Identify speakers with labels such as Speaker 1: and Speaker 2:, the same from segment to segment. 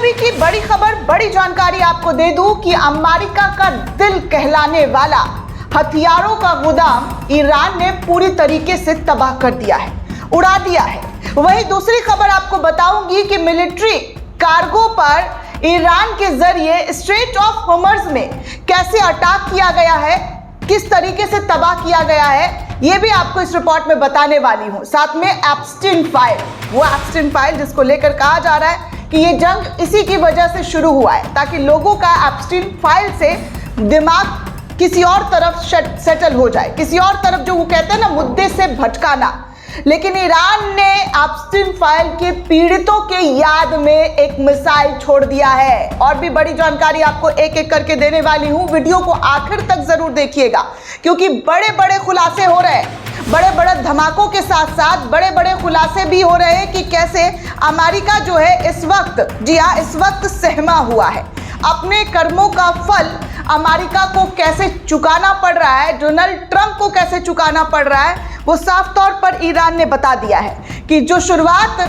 Speaker 1: अभी की बड़ी खबर, बड़ी जानकारी आपको दे दूं कि अमेरिका का दिल कहलाने वाला हथियारों का गोदाम ईरान ने पूरी तरीके से तबाह कर दिया है, उड़ा दिया है। वहीं दूसरी खबर आपको बताऊंगी कि मिलिट्री कार्गो पर ईरान के जरिए स्ट्रेट ऑफ हॉर्मुज़ में कैसे अटैक किया गया है, किस तरीके से तबाह किया गया है, ये भी आपको इस रिपोर्ट में बताने वाली हूं। साथ में एप्स्टीन फाइल, वो एप्स्टीन फाइल जिसको लेकर कहा जा रहा है कि ये जंग इसी की वजह से शुरू हुआ है, ताकि लोगों का एप्स्टीन फाइल से दिमाग किसी और तरफ सेटल हो जाए, किसी और तरफ, जो वो कहते हैं ना, मुद्दे से भटकाना। लेकिन ईरान ने एप्स्टीन फाइल के पीड़ितों के याद में एक मिसाइल छोड़ दिया है। और भी बड़ी जानकारी आपको एक एक करके देने वाली हूं, वीडियो को आखिर तक जरूर देखिएगा, क्योंकि बड़े बड़े खुलासे हो रहे हैं। बड़े बड़े धमाकों के साथ साथ बड़े बड़े खुलासे भी हो रहे हैं कि कैसे अमेरिका जो है इस वक्त, जी हाँ, इस वक्त सहमा हुआ है। अपने कर्मों का फल अमेरिका को कैसे चुकाना पड़ रहा है, डोनाल्ड ट्रंप को कैसे चुकाना पड़ रहा है, वो साफ तौर पर ईरान ने बता दिया है कि जो शुरुआत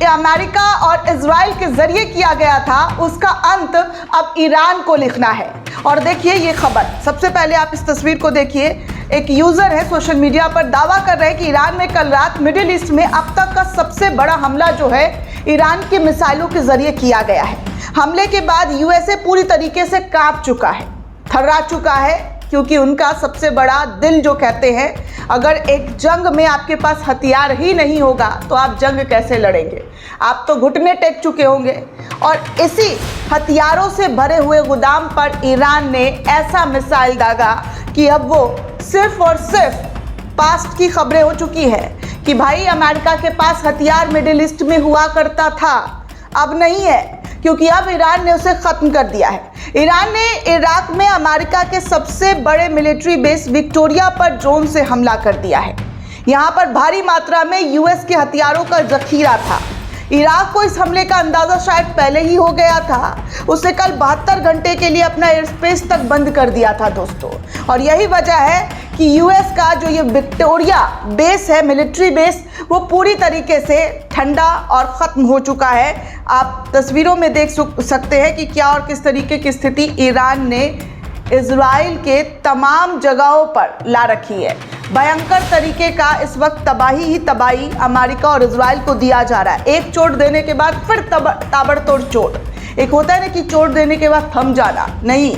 Speaker 1: अमेरिका और इजराइल के जरिए किया गया था, उसका अंत अब ईरान को लिखना है। और देखिए ये खबर, सबसे पहले आप इस तस्वीर को देखिए। एक यूजर है सोशल मीडिया पर दावा कर रहे हैं कि ईरान में कल रात मिडिल ईस्ट में अब तक का सबसे बड़ा हमला जो है ईरान की मिसाइलों के जरिए किया गया है। हमले के बाद यूएसए पूरी तरीके से कांप चुका है, थर्रा चुका है, क्योंकि उनका सबसे बड़ा दिल, जो कहते हैं, अगर एक जंग में आपके पास हथियार ही नहीं होगा तो आप जंग कैसे लड़ेंगे? आप तो घुटने टेक चुके होंगे। और इसी हथियारों से भरे हुए गोदाम पर ईरान ने ऐसा मिसाइल दागा कि अब वो सिर्फ और सिर्फ पास्ट की खबरें हो चुकी है कि भाई अमेरिका के पास हथियार मिडिल ईस्ट में हुआ करता था, अब नहीं है, क्योंकि अब ईरान ने उसे खत्म कर दिया है। ईरान ने इराक में अमेरिका के सबसे बड़े मिलिट्री बेस विक्टोरिया पर ड्रोन से हमला कर दिया है। यहां पर भारी मात्रा में यूएस के हथियारों का जखीरा था। इराक को इस हमले का अंदाजा शायद पहले ही हो गया था। उसने कल 72 घंटे के लिए अपना एयर स्पेस तक बंद कर दिया था दोस्तों। और यही वजह है कि यूएस का जो ये विक्टोरिया बेस है, मिलिट्री बेस, वो पूरी तरीके से ठंडा और ख़त्म हो चुका है। आप तस्वीरों में देख सकते हैं कि क्या और किस तरीके की स्थिति ईरान ने इजराइल के तमाम जगहों पर ला रखी है। भयंकर तरीके का इस वक्त तबाही ही तबाही अमेरिका और इजराइल को दिया जा रहा है। एक चोट देने के बाद फिर ताबड़तोड़ चोट। एक होता है ना कि चोट देने के बाद थम जाना, नहीं,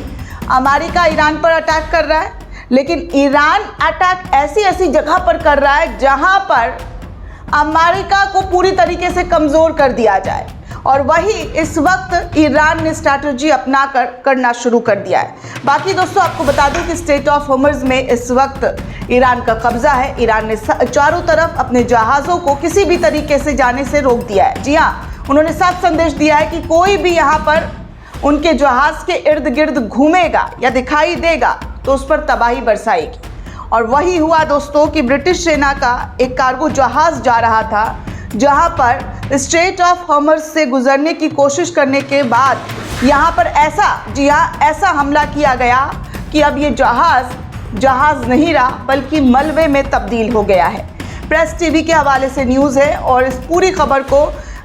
Speaker 1: अमेरिका ईरान पर अटैक कर रहा है, लेकिन ईरान अटैक ऐसी ऐसी जगह पर कर रहा है जहां पर अमेरिका को पूरी तरीके से कमज़ोर कर दिया जाए। और वही इस वक्त ईरान ने स्ट्रैटेजी अपना करना शुरू कर दिया है। बाकी दोस्तों आपको बता दूं कि स्ट्रेट ऑफ हॉर्मुज़ में इस वक्त ईरान का कब्जा है। ईरान ने चारों तरफ अपने जहाज़ों को किसी भी तरीके से जाने से रोक दिया है। जी हाँ, उन्होंने साफ संदेश दिया है कि कोई भी यहाँ पर उनके जहाज़ के इर्द गिर्द घूमेगा या दिखाई देगा तो उस पर तबाही बरसाएगी। और वही हुआ दोस्तों कि ब्रिटिश सेना का एक कार्गो जहाज़ जा रहा था, जहां पर स्ट्रेट ऑफ हॉर्मुज़ से गुजरने की कोशिश करने के बाद यहां पर ऐसा, जी हाँ, ऐसा हमला किया गया कि अब ये जहाज़ नहीं रहा बल्कि मलबे में तब्दील हो गया है। प्रेस टीवी के हवाले से न्यूज़ है और इस पूरी खबर को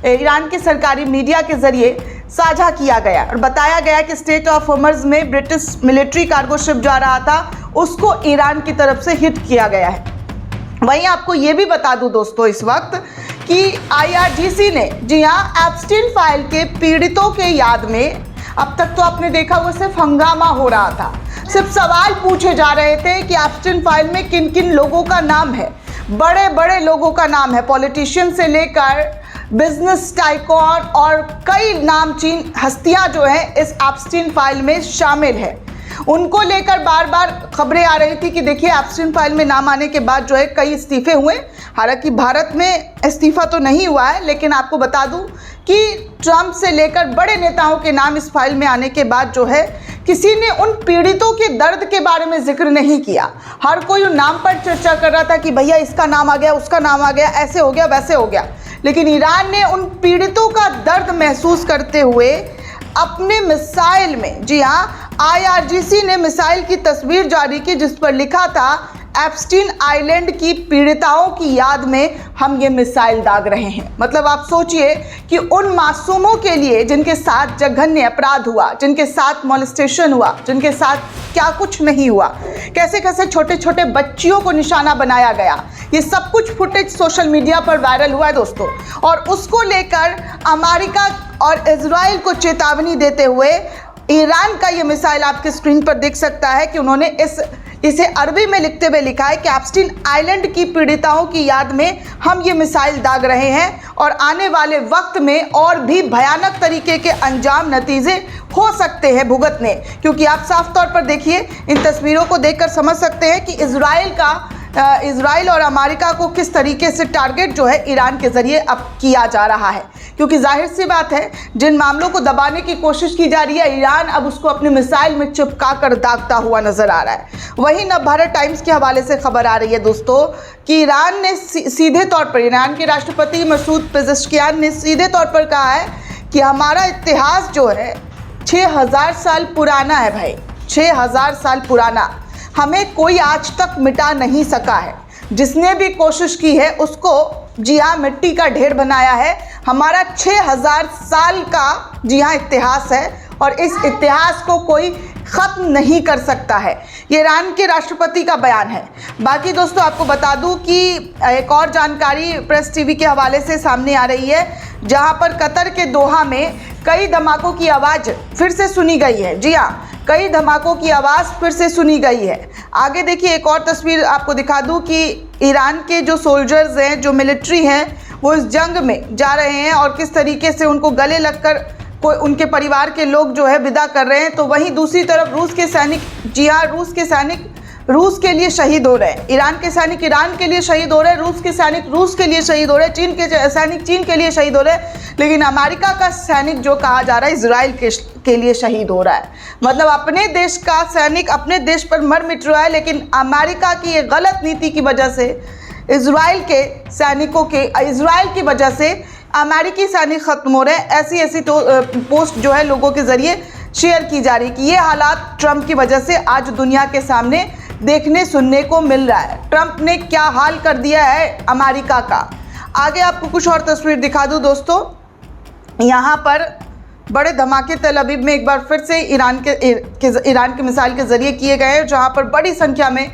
Speaker 1: ईरान के सरकारी मीडिया के ज़रिए साझा किया गया और बताया गया कि स्ट्रेट ऑफ हॉर्मुज़ में ब्रिटिश मिलिट्री कार्गो शिप जा रहा था, उसको ईरान की तरफ से हिट किया गया है। वहीं आपको ये भी बता दूं दोस्तों इस वक्त कि IRGC ने, जी हाँ, एप्स्टीन फाइल के पीड़ितों के याद में, अब तक तो आपने देखा वो सिर्फ हंगामा हो रहा था, सिर्फ सवाल पूछे जा रहे थे कि एप्स्टीन फाइल में किन किन लोगों का नाम है। बड़े बड़े लोगों का नाम है, पॉलिटिशियन से लेकर बिजनेस टाइकॉन और कई नामचीन हस्तियां जो हैं इस एप्स्टीन फाइल में शामिल है। उनको लेकर बार बार खबरें आ रही थी कि देखिए एप्स्टीन फाइल में नाम आने के बाद जो है कई इस्तीफे हुए। हालांकि भारत में इस्तीफा तो नहीं हुआ है, लेकिन आपको बता दूं कि ट्रंप से लेकर बड़े नेताओं के नाम इस फाइल में आने के बाद जो है किसी ने उन पीड़ितों के दर्द के बारे में जिक्र नहीं किया। हर कोई उन नाम पर चर्चा कर रहा था कि भैया इसका नाम आ गया, उसका नाम आ गया, ऐसे हो गया, वैसे हो गया। लेकिन ईरान ने उन पीड़ितों का दर्द महसूस करते हुए अपने मिसाइल में, जी हाँ, IRGC ने मिसाइल की तस्वीर जारी की जिस पर लिखा था एप्स्टीन आइलैंड की पीड़िताओं की याद में हम ये मिसाइल दाग रहे हैं। मतलब आप सोचिए कि उन मासूमों के लिए जिनके साथ जघन्य अपराध हुआ, जिनके साथ मॉलेस्टेशन हुआ, जिनके साथ क्या कुछ नहीं हुआ, कैसे कैसे छोटे छोटे बच्चियों को निशाना बनाया गया, ये सब कुछ फुटेज सोशल मीडिया पर वायरल हुआ है दोस्तों। और उसको लेकर अमेरिका और इजराइल को चेतावनी देते हुए ईरान का ये मिसाइल आपके स्क्रीन पर देख सकता है कि उन्होंने इसे अरबी में लिखते हुए लिखा है कि एप्स्टीन आइलैंड की पीड़िताओं की याद में हम ये मिसाइल दाग रहे हैं और आने वाले वक्त में और भी भयानक तरीके के अंजाम नतीजे हो सकते हैं भुगतने। क्योंकि आप साफ तौर पर देखिए, इन तस्वीरों को देखकर समझ सकते हैं कि इजराइल और अमेरिका को किस तरीके से टारगेट जो है ईरान के ज़रिए अब किया जा रहा है। क्योंकि जाहिर सी बात है, जिन मामलों को दबाने की कोशिश की जा रही है, ईरान अब उसको अपने मिसाइल में चिपका कर दागता हुआ नजर आ रहा है। वहीं नवभारत टाइम्स के हवाले से खबर आ रही है दोस्तों कि ईरान ने सीधे तौर पर, ईरान के राष्ट्रपति मसूद पेज़ेश्कियान ने सीधे तौर पर कहा है कि हमारा इतिहास जो है 6000 साल पुराना है भाई, 6000 साल पुराना, हमें कोई आज तक मिटा नहीं सका है। जिसने भी कोशिश की है उसको जी हाँ मिट्टी का ढेर बनाया है। हमारा 6000 साल का जी हाँ इतिहास है और इस इतिहास को कोई ख़त्म नहीं कर सकता है। ये ईरान के राष्ट्रपति का बयान है। बाकी दोस्तों आपको बता दूं कि एक और जानकारी प्रेस टीवी के हवाले से सामने आ रही है, जहां पर कतर के दोहा में कई धमाकों की आवाज़ फिर से सुनी गई है। जी हाँ, कई धमाकों की आवाज़ फिर से सुनी गई है। आगे देखिए, एक और तस्वीर आपको दिखा दूं कि ईरान के जो सोल्जर्स हैं, जो मिलिट्री हैं, वो इस जंग में जा रहे हैं और किस तरीके से उनको गले लगकर कोई उनके परिवार के लोग जो है विदा कर रहे हैं। तो वहीं दूसरी तरफ रूस के सैनिक, जी हाँ, रूस के सैनिक रूस के लिए शहीद हो रहे हैं, ईरान के सैनिक ईरान के लिए शहीद हो रहे हैं, रूस के सैनिक रूस के लिए शहीद हो रहे हैं, चीन के सैनिक चीन के लिए शहीद हो रहे हैं। लेकिन अमेरिका का सैनिक जो कहा जा रहा है इजराइल के लिए शहीद हो रहा है। मतलब अपने देश का सैनिक अपने देश पर मर मिट रहा है, लेकिन अमेरिका की ये गलत नीति की वजह से इजराइल के सैनिकों के, इजराइल की वजह से अमेरिकी सैनिक खत्म हो रहे हैं। ऐसी तो पोस्ट जो है लोगों के जरिए शेयर की जा रही है कि ये हालात ट्रंप की वजह से आज दुनिया के सामने देखने सुनने को मिल रहा है। ट्रंप ने क्या हाल कर दिया है अमेरिका का। आगे आपको कुछ और तस्वीर दिखा दूं दोस्तों। यहाँ पर बड़े धमाके तल अवीव में एक बार फिर से ईरान के मिसाइल के जरिए किए गए हैं, जहाँ पर बड़ी संख्या में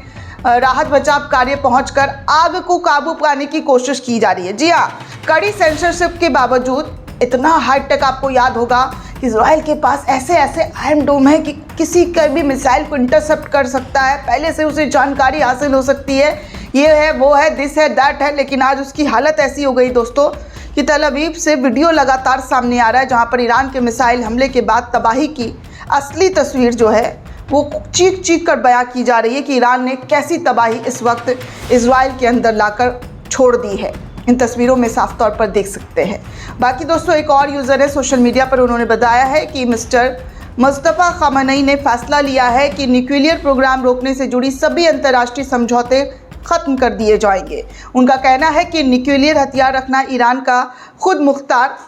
Speaker 1: राहत बचाव कार्य पहुंचकर आग को काबू पाने की कोशिश की जा रही है। जी हाँ, कड़ी सेंसरशिप के बावजूद इतना हाईटेक, आपको याद होगा इजराइल के पास ऐसे आयरन डोम है कि किसी का भी मिसाइल को इंटरसेप्ट कर सकता है, पहले से उसे जानकारी हासिल हो सकती है, ये है वो है, दिस है दैट है। लेकिन आज उसकी हालत ऐसी हो गई दोस्तों कि तल अवीव से वीडियो लगातार सामने आ रहा है, जहाँ पर ईरान के मिसाइल हमले के बाद तबाही की असली तस्वीर जो है वो चीख कर बयां की जा रही है कि ईरान ने कैसी तबाही इस वक्त इजराइल के अंदर लाकर छोड़ दी है। इन तस्वीरों में साफ तौर पर देख सकते हैं। बाकी दोस्तों एक और यूज़र है सोशल मीडिया पर, उन्होंने बताया है कि मिस्टर मुस्तफ़ा ख़ामेनी ने फैसला लिया है कि न्यूक्लियर प्रोग्राम रोकने से जुड़ी सभी अंतर्राष्ट्रीय समझौते ख़त्म कर दिए जाएंगे। उनका कहना है कि न्यूक्लियर हथियार रखना ईरान का खुद मुख्तार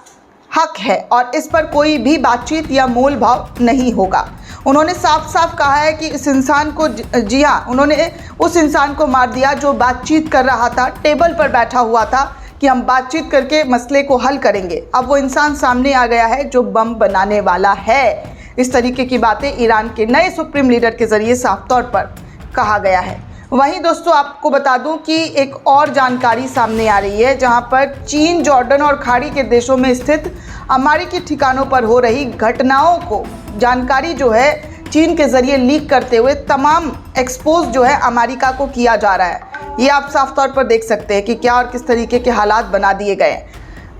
Speaker 1: हक है और इस पर कोई भी बातचीत या मोल भाव नहीं होगा। उन्होंने साफ साफ कहा है कि इस इंसान को, जी हाँ, उन्होंने उस इंसान को मार दिया जो बातचीत कर रहा था, टेबल पर बैठा हुआ था कि हम बातचीत करके मसले को हल करेंगे। अब वो इंसान सामने आ गया है जो बम बनाने वाला है। इस तरीके की बातें ईरान के नए सुप्रीम लीडर के ज़रिए साफ तौर पर कहा गया है। वहीं दोस्तों आपको बता दूं कि एक और जानकारी सामने आ रही है, जहां पर चीन, जॉर्डन और खाड़ी के देशों में स्थित अमेरिकी ठिकानों पर हो रही घटनाओं को जानकारी जो है चीन के ज़रिए लीक करते हुए तमाम एक्सपोज जो है अमेरिका को किया जा रहा है। ये आप साफ तौर पर देख सकते हैं कि क्या और किस तरीके के हालात बना दिए गए हैं।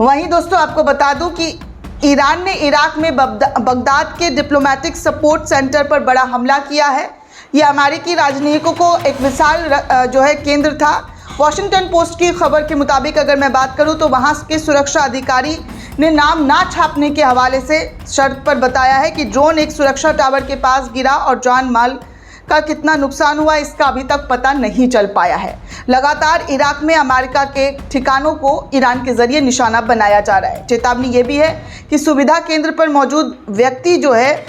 Speaker 1: वहीं दोस्तों आपको बता दूं कि ईरान ने इराक में बगदाद के डिप्लोमेटिक सपोर्ट सेंटर पर बड़ा हमला किया है। यह अमेरिकी राजनयिकों को एक विशाल जो है केंद्र था। वॉशिंगटन पोस्ट की खबर के मुताबिक अगर मैं बात करूं तो वहां के सुरक्षा अधिकारी ने नाम ना छापने के हवाले से शर्त पर बताया है कि ड्रोन एक सुरक्षा टावर के पास गिरा और जान माल का कितना नुकसान हुआ इसका अभी तक पता नहीं चल पाया है। लगातार इराक में अमेरिका के ठिकानों को ईरान के जरिए निशाना बनाया जा रहा है। चेतावनी ये भी है कि सुविधा केंद्र पर मौजूद व्यक्ति जो है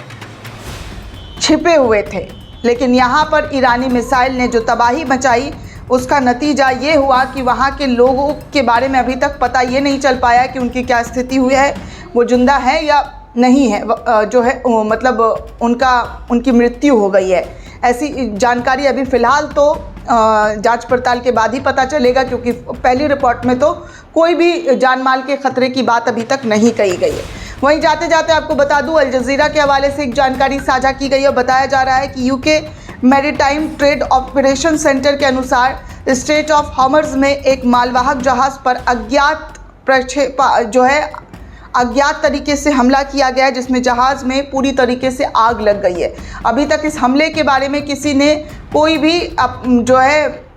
Speaker 1: छिपे हुए थे। लेकिन यहाँ पर ईरानी मिसाइल ने जो तबाही मचाई, उसका नतीजा ये हुआ कि वहाँ के लोगों के बारे में अभी तक पता ये नहीं चल पाया कि उनकी क्या स्थिति हुई है, वो जिंदा है या नहीं है, जो है मतलब उनकी मृत्यु हो गई है। ऐसी जानकारी अभी फ़िलहाल तो जांच पड़ताल के बाद ही पता चलेगा, क्योंकि पहली रिपोर्ट में तो कोई भी जान माल के ख़तरे की बात अभी तक नहीं कही गई है। वहीं जाते जाते आपको बता दूं, अल जज़ीरा के हवाले से एक जानकारी साझा की गई है। बताया जा रहा है कि UK maritime trade operation centre के अनुसार स्ट्रेट ऑफ हॉर्मज़ में एक मालवाहक जहाज़ पर अज्ञात तरीके से हमला किया गया है, जिसमें जहाज़ में पूरी तरीके से आग लग गई है। अभी तक इस हमले के बारे में किसी ने कोई भी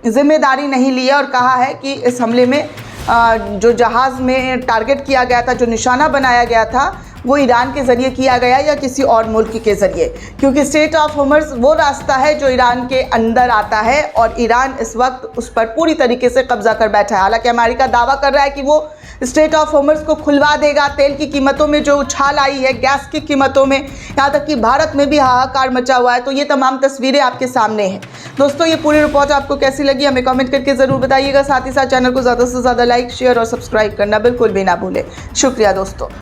Speaker 1: जिम्मेदारी नहीं ली है और कहा है कि इस हमले में जो जहाज़ में टारगेट किया गया था, जो निशाना बनाया गया था, वो ईरान के ज़रिए किया गया या किसी और मुल्क के ज़रिए, क्योंकि स्ट्रेट ऑफ हॉर्मज़ वो रास्ता है जो ईरान के अंदर आता है और ईरान इस वक्त उस पर पूरी तरीके से कब्जा कर बैठा है। हालांकि अमेरिका दावा कर रहा है कि वो स्ट्रेट ऑफ हॉर्मज़ को खुलवा देगा। तेल की कीमतों में जो उछाल आई है, गैस की कीमतों में, यहाँ तक कि भारत में भी हाहाकार मचा हुआ है। तो ये तमाम तस्वीरें आपके सामने हैं। दोस्तों, ये पूरी रिपोर्ट आपको कैसी लगी हमें कमेंट करके ज़रूर बताइएगा। साथ ही साथ चैनल को ज़्यादा से ज़्यादा लाइक, शेयर और सब्सक्राइब करना बिल्कुल भी ना भूलें। शुक्रिया दोस्तों।